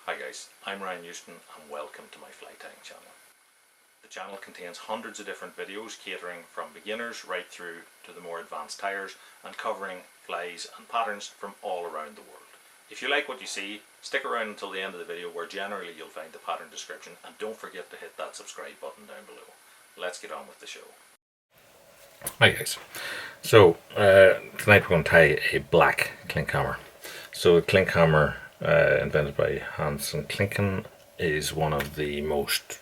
Hi guys, I'm Ryan Houston and welcome to my fly tying channel. The channel contains hundreds of different videos catering from beginners right through to the more advanced tyers and covering flies and patterns from all around the world. If you like what you see, stick around until the end of the video where generally you'll find the pattern description, and don't forget to hit that subscribe button down below. Let's get on with the show. Hi guys, so tonight we're going to tie a black Klinkhammer. So Klinkhammer, invented by Hans and Klinken, is one of the most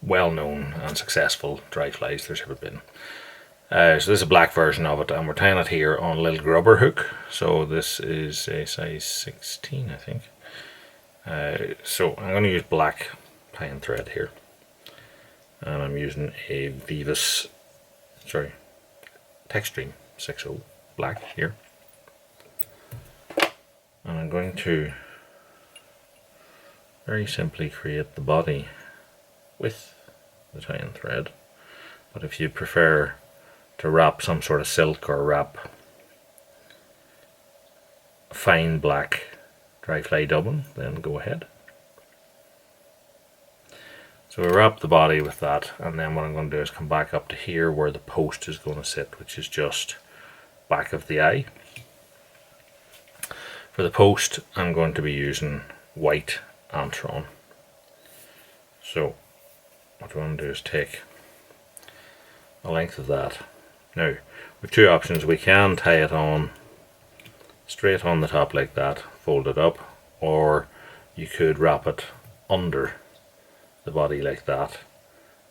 well-known and successful dry flies there's ever been. So this is a black version of it, and we're tying it here on a little grubber hook. So this is a size 16, I think. So I'm going to use black tying thread here, and I'm using a Textream 60 black here, and I'm going to very simply create the body with the tying thread. But if you prefer to wrap some sort of silk or wrap fine black dry fly dubbin, then go ahead. So we wrap the body with that, and then what I'm going to do is come back up to here where the post is going to sit, which is just back of the eye. For the post, I'm going to be using white Antron. So what we want to do is take the length of that. Now we have two options. We can tie it on straight on the top like that, fold it up, or you could wrap it under the body like that,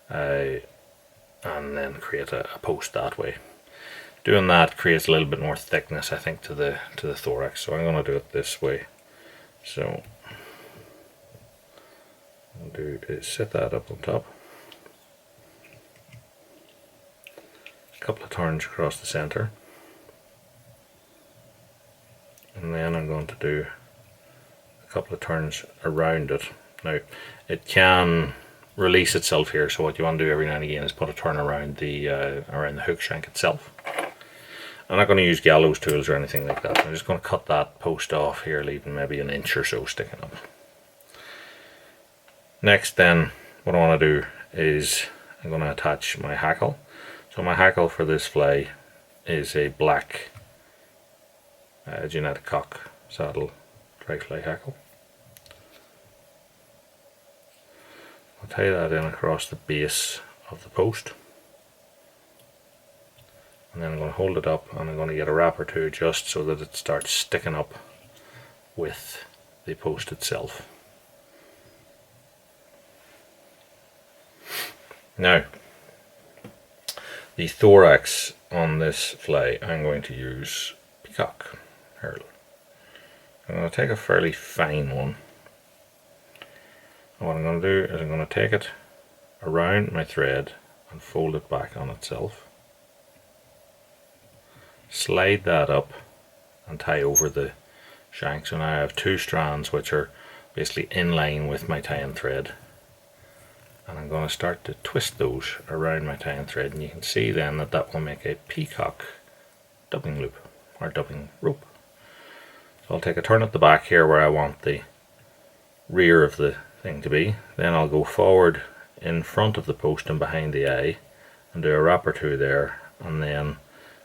and then create a post that way. Doing that creates a little bit more thickness, I think, to the thorax. So I'm going to do it this way. So what I'll do is set that up on top, a couple of turns across the center, and then I'm going to do a couple of turns around it. Now it can release itself here, so what you want to do every now and again is put a turn around the hook shank itself. I'm not going to use gallows tools or anything like that. I'm just going to cut that post off here, leaving maybe an inch or so sticking up. Next then, what I want to do is I'm going to attach my hackle. So my hackle for this fly is a black genetic cock saddle dry fly hackle. I'll tie that in across the base of the post, and then I'm going to hold it up, and I'm going to get a wrap or two just so that it starts sticking up with the post itself. Now the thorax on this fly, I'm going to use peacock herl. I'm going to take a fairly fine one. And what I'm going to do is I'm going to take it around my thread and fold it back on itself. Slide that up and tie over the shank. So now I have two strands which are basically in line with my tying thread. And I'm going to start to twist those around my tying thread, and you can see then that that will make a peacock dubbing loop or dubbing rope. So I'll take a turn at the back here where I want the rear of the thing to be. Then I'll go forward in front of the post and behind the eye and do a wrap or two there, and then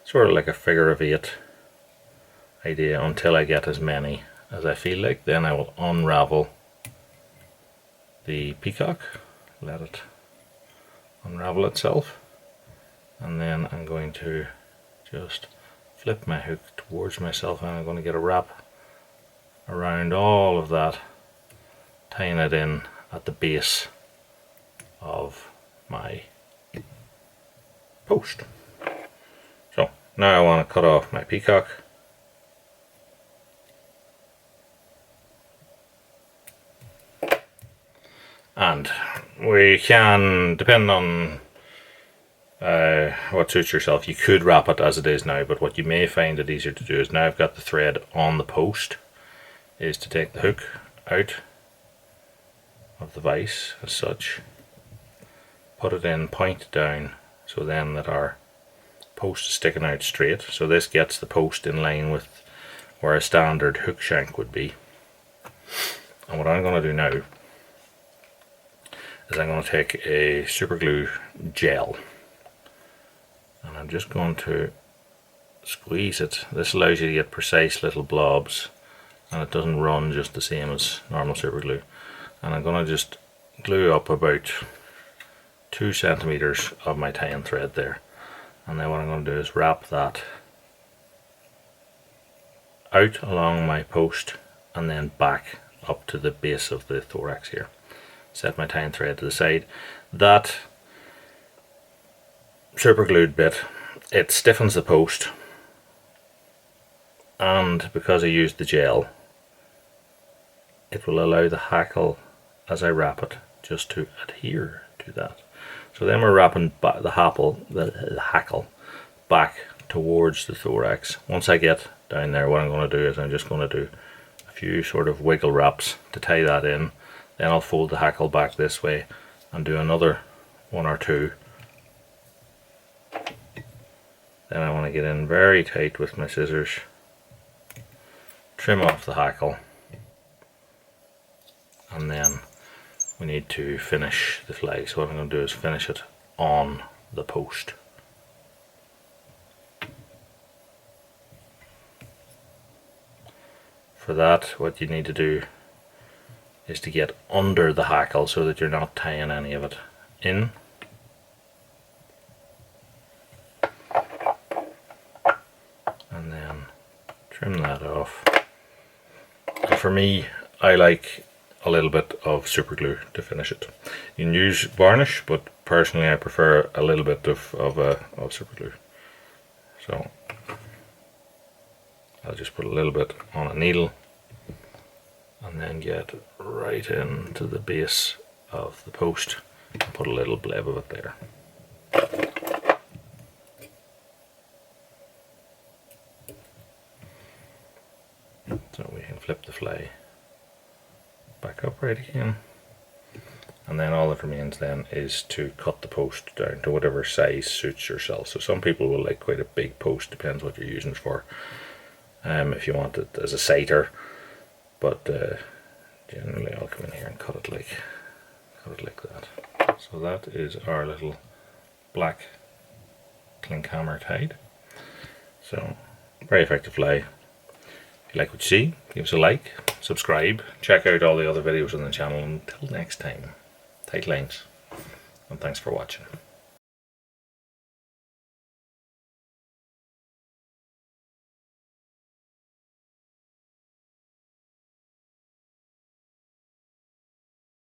sort of like a figure of 8 idea until I get as many as I feel like. Then I will unravel the peacock, let it unravel itself, and then I'm going to just flip my hook towards myself, and I'm going to get a wrap around all of that, tying it in at the base of my post. So now I want to cut off my peacock. And we can, depending on what suits yourself, you could wrap it as it is now, but what you may find it easier to do is, now I've got the thread on the post, is to take the hook out of the vise as such, put it in point down, so then that our post is sticking out straight. So this gets the post in line with where a standard hook shank would be. And what I'm going to do now is I'm going to take a super glue gel and I'm just going to squeeze it. This allows you to get precise little blobs and it doesn't run just the same as normal super glue. And I'm going to just glue up about 2 centimeters of my tie-in thread there. And then what I'm going to do is wrap that out along my post and then back up to the base of the thorax here. Set my tie-in thread to the side. That super glued bit, it stiffens the post, and because I used the gel, it will allow the hackle as I wrap it just to adhere to that. So then we're wrapping the hackle back towards the thorax. Once I get down there, what I'm going to do is I'm just going to do a few sort of wiggle wraps to tie that in. Then I'll fold the hackle back this way and do another 1 or 2. Then I want to get in very tight with my scissors, trim off the hackle, and then we need to finish the flag. So what I'm going to do is finish it on the post. For that, what you need to do is to get under the hackle so that you're not tying any of it in. And then trim that off. And for me, I like a little bit of super glue to finish it. You can use varnish, but personally I prefer a little bit of super glue. So I'll just put a little bit on a needle and then get right into the base of the post and put a little bleb of it there. So we can flip the fly back upright again, and then all that remains then is to cut the post down to whatever size suits yourself. So some people will like quite a big post, depends what you're using it for. If you want it as a sighter, but generally I'll come in here and cut it like that. So that is our little black Klinkhammer tied. So very effective fly. If you like what you see, give us a like, subscribe, check out all the other videos on the channel. Until next time, tight lines, and thanks for watching.